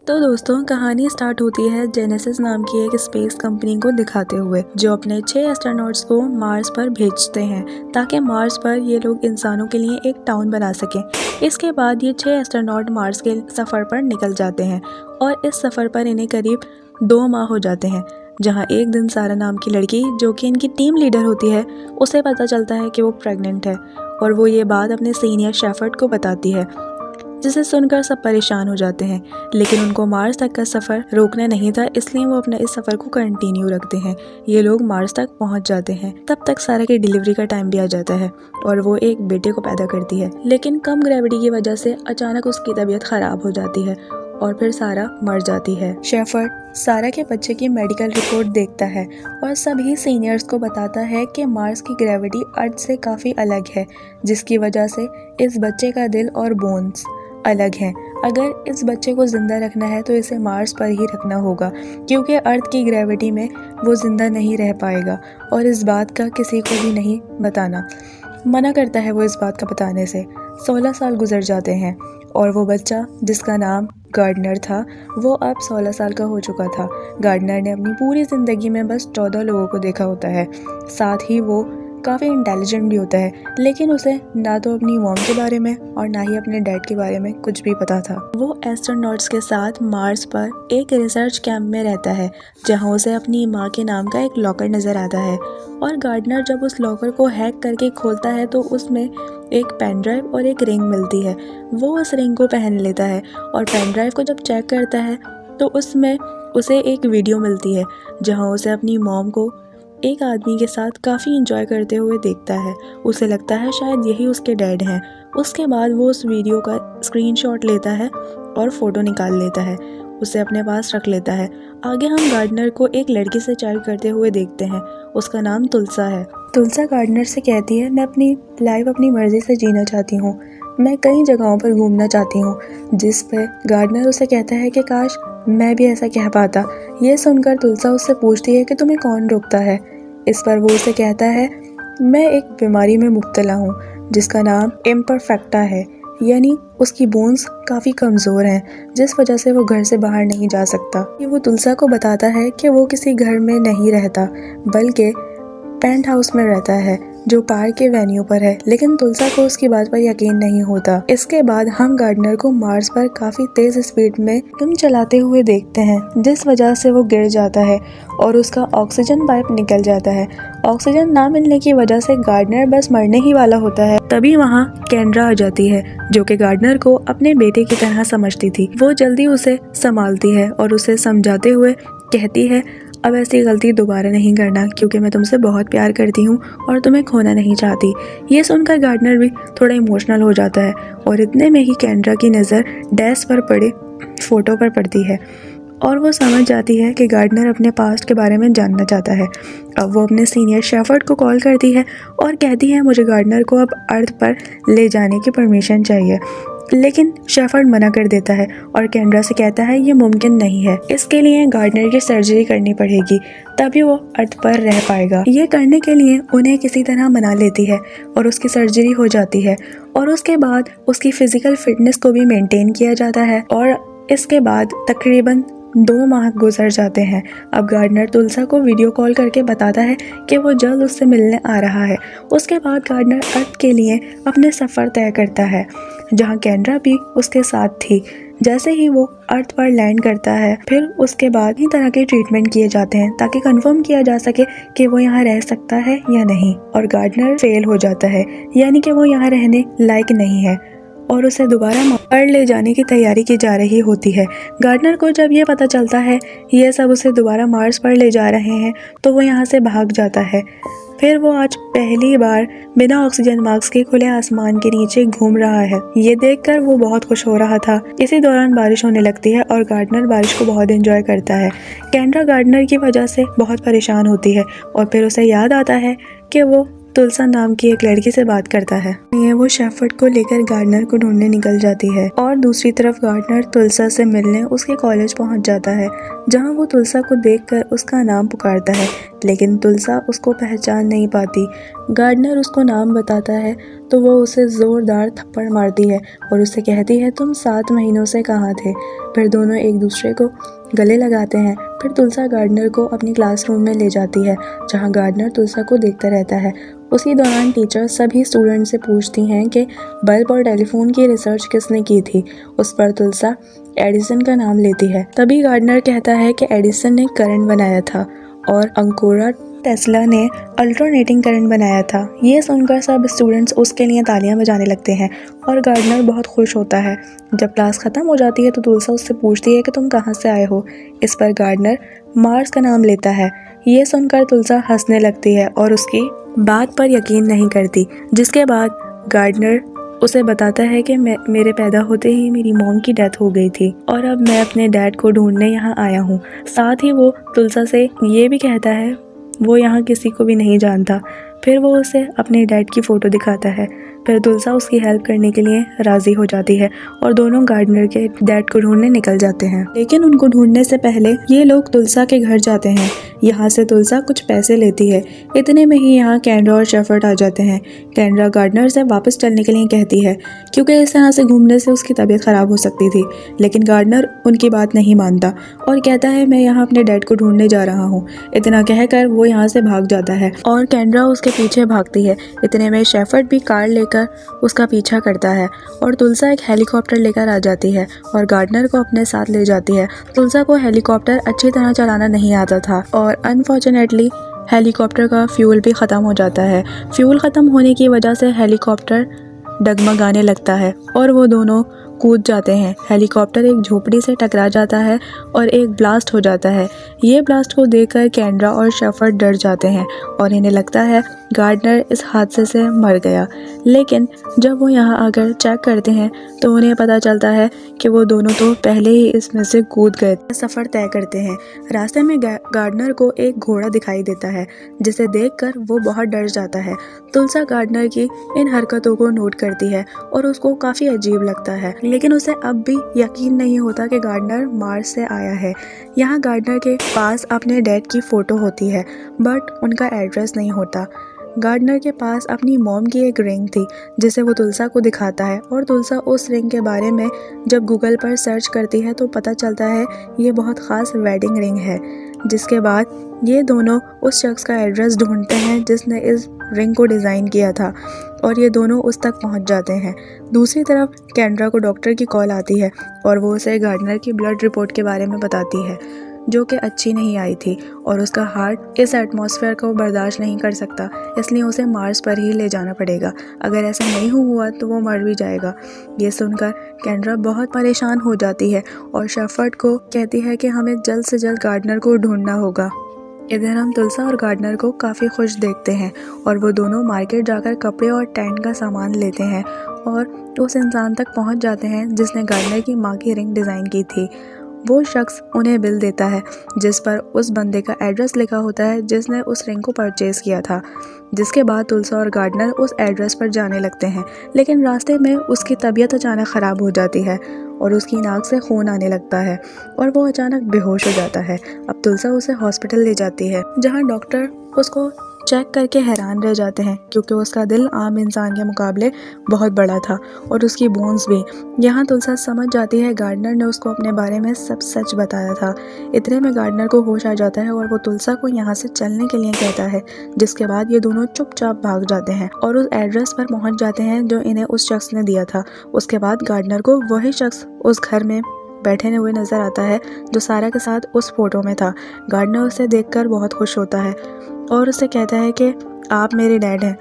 तो दोस्तों कहानी स्टार्ट होती है जेनेसिस नाम की एक स्पेस कंपनी को दिखाते हुए, जो अपने 6 एस्ट्रोनॉट्स को मार्स पर भेजते हैं ताकि मार्स पर ये लोग इंसानों के लिए एक टाउन बना सकें। इसके बाद ये 6 एस्ट्रोनॉट मार्स के सफ़र पर निकल जाते हैं और इस सफ़र पर इन्हें करीब 2 माह हो जाते हैं, जहाँ एक दिन सारा नाम की लड़की, जो कि इनकी टीम लीडर होती है, उसे पता चलता है कि वो प्रेग्नेंट है और वो ये बात अपने सीनियर शेफर्ड को बताती है, जिसे सुनकर सब परेशान हो जाते हैं। लेकिन उनको मार्स तक का सफ़र रोकना नहीं था, इसलिए वो अपना इस सफ़र को कंटिन्यू रखते हैं। ये लोग मार्स तक पहुंच जाते हैं। तब तक सारा की डिलीवरी का टाइम भी आ जाता है और वो एक बेटे को पैदा करती है, लेकिन कम ग्रेविटी की वजह से अचानक उसकी तबीयत ख़राब हो जाती है और फिर सारा मर जाती है। शेफर्ड सारा के बच्चे की मेडिकल रिपोर्ट देखता है और सभी सीनियर्स को बताता है कि मार्स की ग्रेविटी अर्थ से काफ़ी अलग है, जिसकी वजह से इस बच्चे का दिल और बोन्स अलग हैं। अगर इस बच्चे को ज़िंदा रखना है तो इसे मार्स पर ही रखना होगा, क्योंकि अर्थ की ग्रेविटी में वो ज़िंदा नहीं रह पाएगा और इस बात का किसी को भी नहीं बताना। मना करता है वो इस बात का बताने से। 16 साल गुजर जाते हैं और वो बच्चा, जिसका नाम गार्डनर था, वो अब 16 साल का हो चुका था। गार्डनर ने अपनी पूरी ज़िंदगी में बस 14 लोगों को देखा होता है। साथ ही वो काफ़ी इंटेलिजेंट भी होता है, लेकिन उसे ना तो अपनी मॉम के बारे में और ना ही अपने डैड के बारे में कुछ भी पता था। वो एस्ट्रोनॉट्स के साथ मार्स पर एक रिसर्च कैंप में रहता है, जहां उसे अपनी माँ के नाम का एक लॉकर नज़र आता है और गार्डनर जब उस लॉकर को हैक करके खोलता है तो उसमें एक पेन ड्राइव और एक रिंग मिलती है। वो उस रिंग को पहन लेता है और पेन ड्राइव को जब चेक करता है तो उसमें उसे एक वीडियो मिलती है, जहाँ उसे अपनी मॉम को एक आदमी के साथ काफ़ी इंजॉय करते हुए देखता है। उसे लगता है शायद यही उसके डैड हैं। उसके बाद वो उस वीडियो का स्क्रीनशॉट लेता है और फ़ोटो निकाल लेता है, उसे अपने पास रख लेता है। आगे हम गार्डनर को एक लड़की से चैट करते हुए देखते हैं। उसका नाम तुलसा है। तुलसा गार्डनर से कहती है, मैं अपनी लाइफ अपनी मर्ज़ी से जीना चाहती हूँ, मैं कई जगहों पर घूमना चाहती हूँ। जिस पर गार्डनर उसे कहता है कि काश मैं भी ऐसा कह पाता। ये सुनकर तुलसा उससे पूछती है कि तुम्हें कौन रोकता है। इस पर वो उसे कहता है, मैं एक बीमारी में मुब्तला हूँ जिसका नाम इम्परफेक्टा है, यानी उसकी बोन्स काफ़ी कमज़ोर हैं, जिस वजह से वो घर से बाहर नहीं जा सकता। ये वो तुलसा को बताता है कि वो किसी घर में नहीं रहता, बल्कि पेंट हाउस में रहता है जो पार्क के वेन्यू पर है, लेकिन तुलसा को उसकी बात पर यकीन नहीं होता। इसके बाद हम गार्डनर को मार्स पर काफ़ी तेज़ स्पीड में तुम चलाते हुए देखते हैं, जिस वजह से वो गिर जाता है और उसका ऑक्सीजन पाइप निकल जाता है। ऑक्सीजन ना मिलने की वजह से गार्डनर बस मरने ही वाला होता है। तभी वहाँ केंड्रा आ जाती है, जो कि गार्डनर को अपने बेटे की तरह समझती थी। वो जल्दी उसे संभालती है और उसे समझाते हुए कहती है, अब ऐसी गलती दोबारा नहीं करना, क्योंकि मैं तुमसे बहुत प्यार करती हूँ और तुम्हें खोना नहीं चाहती। ये सुनकर गार्डनर भी थोड़ा इमोशनल हो जाता है और इतने में ही केंड्रा की नज़र डेस्क पर पड़े फ़ोटो पर पड़ती है और वो समझ जाती है कि गार्डनर अपने पास्ट के बारे में जानना चाहता है। अब वो अपने सीनियर शेफर्ड को कॉल करती है और कहती है, मुझे गार्डनर को अब अर्थ पर ले जाने की परमिशन चाहिए। लेकिन शेफर्ड मना कर देता है और केंड्रा से कहता है ये मुमकिन नहीं है, इसके लिए गार्डनर की सर्जरी करनी पड़ेगी, तभी वो अर्थ पर रह पाएगा। ये करने के लिए उन्हें किसी तरह मना लेती है और उसकी सर्जरी हो जाती है और उसके बाद उसकी फिजिकल फिटनेस को भी मेंटेन किया जाता है और इसके बाद तकरीबन 2 माह गुजर जाते हैं। अब गार्डनर तुलसा को वीडियो कॉल करके बताता है कि वो जल्द उससे मिलने आ रहा है। उसके बाद गार्डनर अर्थ के लिए अपने सफ़र तय करता है, जहां केंड्रा भी उसके साथ थी। जैसे ही वो अर्थ पर लैंड करता है, फिर उसके बाद ही तरह के ट्रीटमेंट किए जाते हैं ताकि कंफर्म किया जा सके कि वो यहाँ रह सकता है या नहीं। और गार्डनर फेल हो जाता है, यानी कि वो यहाँ रहने लायक नहीं है और उसे दोबारा मार्स पर ले जाने की तैयारी की जा रही होती है। गार्डनर को जब ये पता चलता है ये सब उसे दोबारा मार्स पर ले जा रहे हैं, तो वो यहाँ से भाग जाता है। फिर वो आज पहली बार बिना ऑक्सीजन मास्क के खुले आसमान के नीचे घूम रहा है। ये देखकर वो बहुत खुश हो रहा था। इसी दौरान बारिश होने लगती है और गार्डनर बारिश को बहुत एंजॉय करता है। केंड्रा गार्डनर की वजह से बहुत परेशान होती है और फिर उसे याद आता है कि वो तुलसा नाम की एक लड़की से बात करता है। ये वो शेफर्ड को लेकर गार्डनर को ढूंढने निकल जाती है और दूसरी तरफ गार्डनर तुलसा से मिलने उसके कॉलेज पहुंच जाता है, जहां वो तुलसा को देखकर उसका नाम पुकारता है, लेकिन तुलसा उसको पहचान नहीं पाती। गार्डनर उसको नाम बताता है तो वो उसे ज़ोरदार थप्पड़ मारती है और उससे कहती है, तुम 7 महीनों से कहाँ थे। फिर दोनों एक दूसरे को गले लगाते हैं। फिर तुलसा गार्डनर को अपनी क्लासरूम में ले जाती है, जहाँ गार्डनर तुलसा को देखता रहता है। उसी दौरान टीचर सभी स्टूडेंट से पूछती हैं कि बल्ब और टेलीफोन की रिसर्च किसने की थी। उस पर तुलसा एडिसन का नाम लेती है। तभी गार्डनर कहता है कि एडिसन ने करंट बनाया था और अंकोरा टेस्ला ने अल्टरनेटिंग करंट बनाया था। ये सुनकर सब स्टूडेंट्स उसके लिए तालियां बजाने लगते हैं और गार्डनर बहुत खुश होता है। जब क्लास ख़त्म हो जाती है तो तुलसा उससे पूछती है कि तुम कहाँ से आए हो। इस पर गार्डनर मार्स का नाम लेता है। ये सुनकर तुलसा हंसने लगती है और उसकी बात पर यकीन नहीं करती, जिसके बाद गार्डनर उसे बताता है कि मेरे पैदा होते ही मेरी मॉम की डेथ हो गई थी और अब मैं अपने डैड को ढूंढने यहाँ आया हूँ। साथ ही वो तुलसा से ये भी कहता है वो यहाँ किसी को भी नहीं जानता। फिर वो उसे अपने डैड की फ़ोटो दिखाता है। फिर तुलसा उसकी हेल्प करने के लिए राज़ी हो जाती है और दोनों गार्डनर के डैड को ढूंढने निकल जाते हैं। लेकिन उनको ढूंढने से पहले ये लोग तुलसा के घर जाते हैं। यहाँ से तुलसा कुछ पैसे लेती है। इतने में ही यहाँ कैंड्रा और शेफर्ड आ जाते हैं। कैंड्रा गार्डनर से वापस चलने के लिए कहती है, क्योंकि इस तरह से घूमने से उसकी तबीयत ख़राब हो सकती थी। लेकिन गार्डनर उनकी बात नहीं मानता और कहता है, मैं यहाँ अपने डैड को ढूंढने जा रहा हूँ। इतना कहकर वो यहाँ से भाग जाता है और कैंड्रा उसके पीछे भागती है। इतने में शेफर्ड भी कार लेकर उसका पीछा करता है और तुलसा एक हेलीकॉप्टर लेकर आ जाती है और गार्डनर को अपने साथ ले जाती है। तुलसा को हेलीकॉप्टर अच्छी तरह चलाना नहीं आता था और अनफॉर्चुनेटली हेलीकॉप्टर का फ्यूल भी ख़त्म हो जाता है। फ्यूल ख़त्म होने की वजह से हेलीकॉप्टर डगमगाने लगता है और वो दोनों कूद जाते हैं। हेलीकॉप्टर एक झोपड़ी से टकरा जाता है और एक ब्लास्ट हो जाता है। ये ब्लास्ट को देखकर कैंड्रा और शेफर्ड डर जाते हैं और इन्हें लगता है गार्डनर इस हादसे से मर गया। लेकिन जब वो यहाँ आकर चेक करते हैं तो उन्हें पता चलता है कि वो दोनों तो पहले ही इसमें से कूद गए। सफ़र तय करते हैं। रास्ते में गार्डनर को एक घोड़ा दिखाई देता है, जिसे देखकर वो बहुत डर जाता है। तुलसा गार्डनर की इन हरकतों को नोट करती है और उसको काफ़ी अजीब लगता है, लेकिन उसे अब भी यकीन नहीं होता कि गार्डनर मार्स से आया है। यहाँ गार्डनर के पास अपने डैड की फ़ोटो होती है, बट उनका एड्रेस नहीं होता। गार्डनर के पास अपनी मॉम की एक रिंग थी, जिसे वो तुलसा को दिखाता है और तुलसा उस रिंग के बारे में जब गूगल पर सर्च करती है तो पता चलता है ये बहुत ख़ास वेडिंग रिंग है। जिसके बाद ये दोनों उस शख्स का एड्रेस ढूंढते हैं जिसने इस रिंग को डिज़ाइन किया था और ये दोनों उस तक पहुंच जाते हैं। दूसरी तरफ कैंड्रा को डॉक्टर की कॉल आती है और वो उसे गार्डनर की ब्लड रिपोर्ट के बारे में बताती है, जो कि अच्छी नहीं आई थी और उसका हार्ट इस एटमॉस्फेयर को बर्दाश्त नहीं कर सकता, इसलिए उसे मार्स पर ही ले जाना पड़ेगा। अगर ऐसा नहीं हुआ तो वो मर भी जाएगा। ये सुनकर कैंड्रा बहुत परेशान हो जाती है और शेफर्ड को कहती है कि हमें जल्द से जल्द गार्डनर को ढूंढना होगा। इधर हम तुलसा और गार्डनर को काफ़ी खुश देखते हैं और वो दोनों मार्केट जाकर कपड़े और टेंट का सामान लेते हैं और उस इंसान तक पहुंच जाते हैं जिसने गार्डनर की माँ की रिंग डिज़ाइन की थी। वो शख्स उन्हें बिल देता है जिस पर उस बंदे का एड्रेस लिखा होता है जिसने उस रिंग को परचेज़ किया था। जिसके बाद तुलसा और गार्डनर उस एड्रेस पर जाने लगते हैं, लेकिन रास्ते में उसकी तबीयत अचानक ख़राब हो जाती है और उसकी नाक से खून आने लगता है और वो अचानक बेहोश हो जाता है। अब तुलसा उसे हॉस्पिटल ले जाती है, जहाँ डॉक्टर उसको चेक करके हैरान रह जाते हैं क्योंकि उसका दिल आम इंसान के मुकाबले बहुत बड़ा था और उसकी बोन्स भी। यहाँ तुलसा समझ जाती है गार्डनर ने उसको अपने बारे में सब सच बताया था। इतने में गार्डनर को होश आ जाता है और वो तुलसा को यहाँ से चलने के लिए कहता है, जिसके बाद ये दोनों चुपचाप भाग जाते हैं और उस एड्रेस पर पहुँच जाते हैं जो इन्हें उस शख्स ने दिया था। उसके बाद गार्डनर को वही शख्स उस घर में बैठे हुए नजर आता है जो सारा के साथ उस फोटो में था। गार्डनर उसे देखकर बहुत खुश होता है और उसे कहता है कि आप मेरे डैड हैं।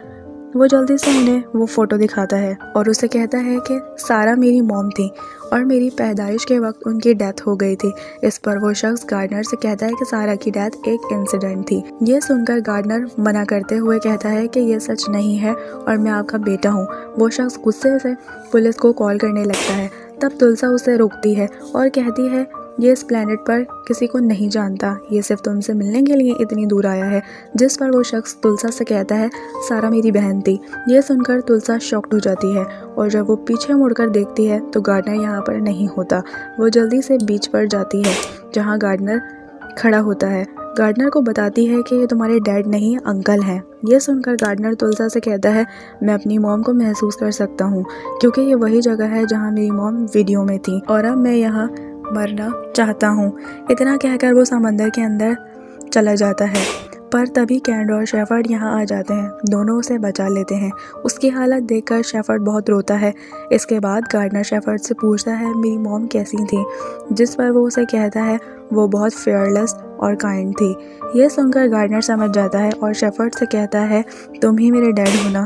वो जल्दी से उन्हें वो फ़ोटो दिखाता है और उसे कहता है कि सारा मेरी मॉम थी और मेरी पैदाइश के वक्त उनकी डेथ हो गई थी। इस पर वो शख्स गार्डनर से कहता है कि सारा की डेथ एक इंसिडेंट थी। ये सुनकर गार्डनर मना करते हुए कहता है कि ये सच नहीं है और मैं आपका बेटा हूँ। वो शख्स गुस्से से पुलिस को कॉल करने लगता है। तब तुलसा उसे रोकती है और कहती है ये इस प्लेनेट पर किसी को नहीं जानता, ये सिर्फ तुमसे मिलने के लिए इतनी दूर आया है। जिस पर वो शख्स तुलसा से कहता है सारा मेरी बहन थी। ये सुनकर तुलसा शॉक्ड हो जाती है और जब वो पीछे मुड़कर देखती है तो गार्डनर यहाँ पर नहीं होता। वो जल्दी से बीच पर जाती है जहाँ गार्डनर खड़ा होता है। गार्डनर को बताती है कि ये तुम्हारे डैड नहीं अंकल हैं। ये सुनकर गार्डनर तुलसा से कहता है मैं अपनी मॉम को महसूस कर सकता हूँ, क्योंकि ये वही जगह है जहाँ मेरी मॉम वीडियो में थी और अब मैं यहाँ मरना चाहता हूँ। इतना कहकर वो समंदर के अंदर चला जाता है, पर तभी कैंड और शेफर्ड यहाँ आ जाते हैं। दोनों उसे बचा लेते हैं। उसकी हालत देखकर शेफर्ड बहुत रोता है। इसके बाद गार्डनर शेफर्ड से पूछता है मेरी मॉम कैसी थी, जिस पर वो उसे कहता है वो बहुत फेयरलेस और काइंड थी। यह सुनकर गार्डनर समझ जाता है और शेफर्ड से कहता है तुम ही मेरे डैड हो ना,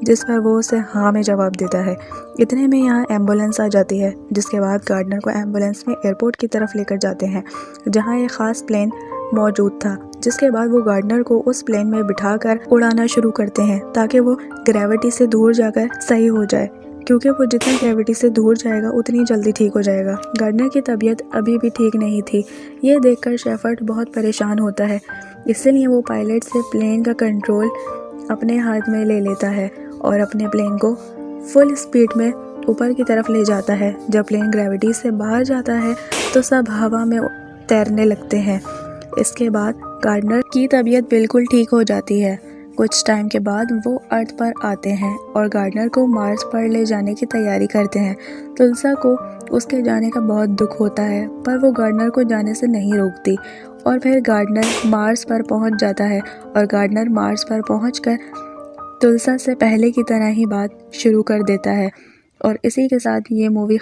जिस पर वो उसे हाँ में जवाब देता है। इतने में यहाँ एम्बुलेंस आ जाती है, जिसके बाद गार्डनर को एम्बुलेंस में एयरपोर्ट की तरफ लेकर जाते हैं जहाँ एक ख़ास प्लेन मौजूद था। जिसके बाद वो गार्डनर को उस प्लेन में बिठाकर उड़ाना शुरू करते हैं ताकि वो ग्रेविटी से दूर जाकर सही हो जाए, क्योंकि वो जितना ग्रेविटी से दूर जाएगा उतनी जल्दी ठीक हो जाएगा। गार्डनर की तबीयत अभी भी ठीक नहीं थी। ये देखकर शेफर्ड बहुत परेशान होता है, इसलिए वो पायलट से प्लेन का कंट्रोल अपने हाथ में ले लेता है और अपने प्लेन को फुल स्पीड में ऊपर की तरफ ले जाता है। जब प्लेन ग्रेविटी से बाहर जाता है तो सब हवा में तैरने लगते हैं। इसके बाद गार्डनर की तबीयत बिल्कुल ठीक हो जाती है। कुछ टाइम के बाद वो अर्थ पर आते हैं और गार्डनर को मार्स पर ले जाने की तैयारी करते हैं। तुलसा को उसके जाने का बहुत दुख होता है, पर वो गार्डनर को जाने से नहीं रोकती और फिर गार्डनर मार्स पर पहुंच जाता है और गार्डनर मार्स पर पहुंचकर तुलसा से पहले की तरह ही बात शुरू कर देता है। और इसी के साथ ये मूवी